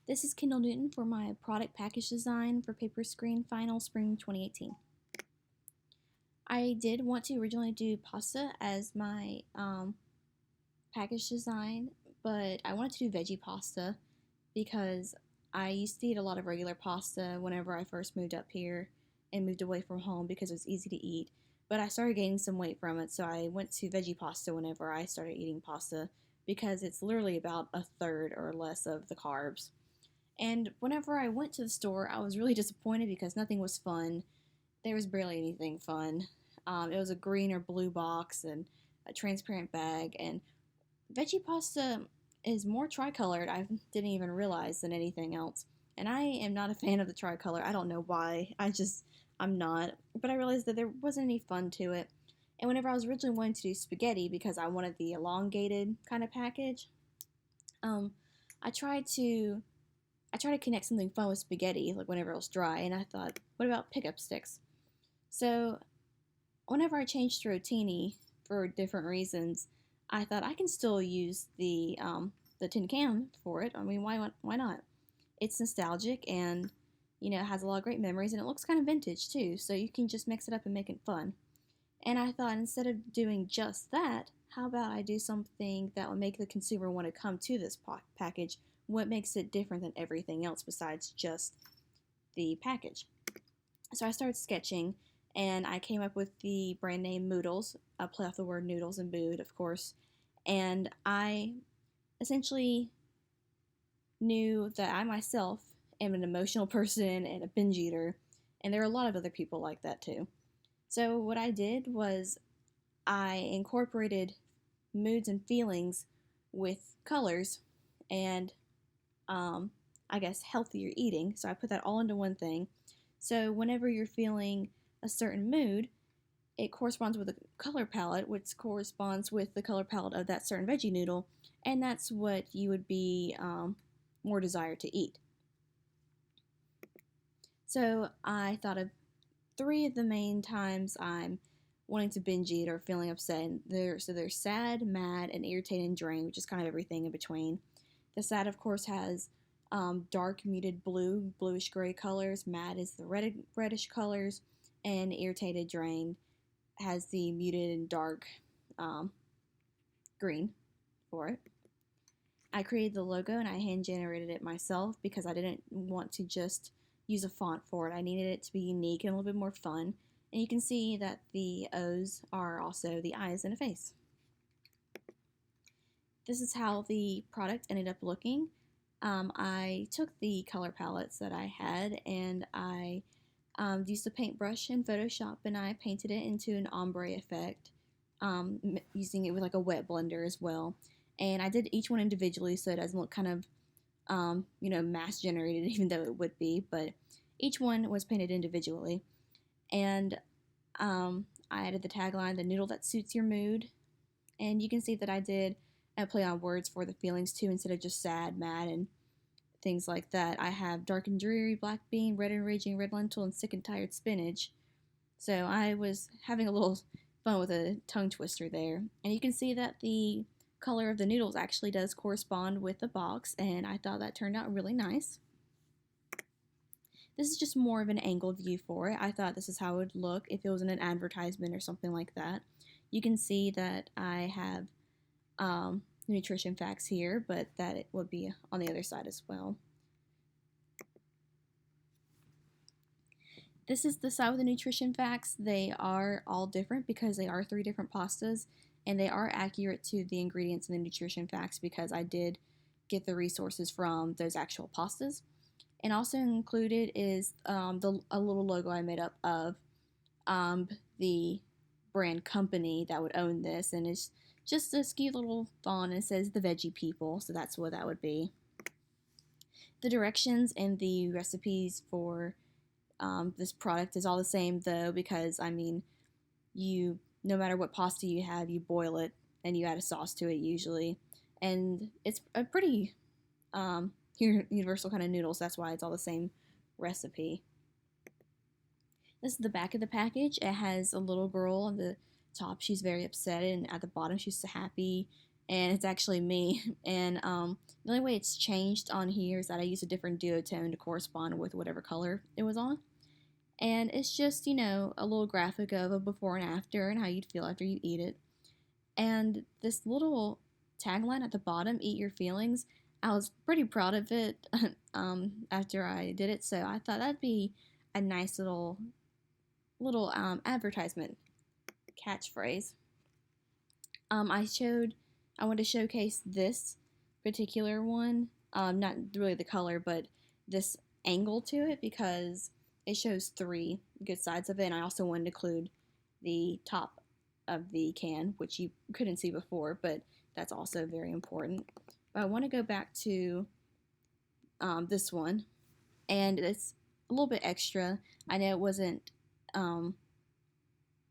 This is Kendall Newton for my product package design for Paper Screen Final Spring 2018. I did want to originally do pasta as my package design, but I wanted to do veggie pasta because I used to eat a lot of regular pasta whenever I first moved up here and moved away from home because it was easy to eat. But I started gaining some weight from it, so I went to veggie pasta whenever I started eating pasta because it's literally about a third or less of the carbs. And whenever I went to the store, I was really disappointed because nothing was fun. There was barely anything fun. It was a green or blue box and a transparent bag. And veggie pasta is more tricolored, I didn't even realize, than anything else. And I am not a fan of the tricolor. I don't know why. I'm not. But I realized that there wasn't any fun to it. And whenever I was originally wanting to do spaghetti because I wanted the elongated kind of package, um, I tried to I tried to connect something fun with spaghetti, like whenever it was dry, and I thought, what about pickup sticks? So whenever I changed to rotini for different reasons, I thought I can still use the tin can for it. I mean, why not? It's nostalgic and it has a lot of great memories and it looks kind of vintage too. So you can just mix it up and make it fun. And I thought instead of doing just that, how about I do something that will make the consumer want to come to this package? What makes it different than everything else besides just the package? So I started sketching and I came up with the brand name Moodles, a play off the word noodles and mood, of course. And I essentially knew that I myself am an emotional person and a binge eater, and there are a lot of other people like that too. So what I did was I incorporated moods and feelings with colors and I guess healthier eating. So I put that all into one thing. So whenever you're feeling a certain mood, it corresponds with a color palette, which corresponds with the color palette of that certain veggie noodle, and that's what you would be more desired to eat. So I thought of three of the main times I'm wanting to binge eat or feeling upset. There's sad, mad, and irritated and drained, which is kind of everything in between. The sad, of course, has dark muted bluish gray colors. Mad is the reddish colors, and irritated, drained has the muted and dark um, green for it. I created the logo and I hand generated it myself because I didn't want to just use a font for it. I needed it to be unique and a little bit more fun. And you can see that the O's are also the eyes and a face. This is how the product ended up looking. I took the color palettes that I had and I used a paintbrush in Photoshop and I painted it into an ombre effect, using it with like a wet blender as well. And I did each one individually so it doesn't look kind of, mass generated, even though it would be, but each one was painted individually. And I added the tagline, the noodle that suits your mood. And you can see that I did a play on words for the feelings too, instead of just sad, mad, and things like that. I have dark and dreary, black bean, red and raging, red lentil, and sick and tired spinach. So I was having a little fun with a tongue twister there. And you can see that the color of the noodles actually does correspond with the box, and I thought that turned out really nice. This is just more of an angled view for it. I thought this is how it would look if it was in an advertisement or something like that. You can see that I have nutrition facts here, but that it would be on the other side as well. This is the side with the nutrition facts. They are all different because they are three different pastas, and they are accurate to the ingredients in the nutrition facts because I did get the resources from those actual pastas. And also included is a little logo I made up of the brand company that would own this, and it's just a cute little font. It says the Veggie People, so that's what that would be. The directions and the recipes for this product is all the same though, because I mean, no matter what pasta you have, you boil it and you add a sauce to it usually, and it's a pretty universal kind of noodles. That's why it's all the same recipe. This is the back of the package. It has a little girl on the top. She's very upset, and at the bottom, she's happy. and it's actually me. And the only way it's changed on here is that I use a different duotone to correspond with whatever color it was on. And it's just, a little graphic of a before and after and how you'd feel after you eat it. And this little tagline at the bottom, "Eat your feelings," I was pretty proud of it after I did it. So I thought that'd be a nice little advertisement catchphrase. I wanted to showcase this particular one, not really the color, but this angle to it because it shows three good sides of it. And I also wanted to include the top of the can, which you couldn't see before, but that's also very important. But I want to go back to this one, and it's a little bit extra. I know it wasn't um,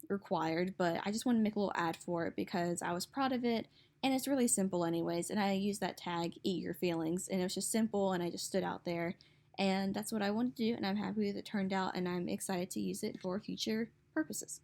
required, but I just wanted to make a little ad for it because I was proud of it, and it's really simple anyways. And I used that tag, "Eat your feelings," and it was just simple, and I just stood out there, and that's what I wanted to do, and I'm happy with it turned out, and I'm excited to use it for future purposes.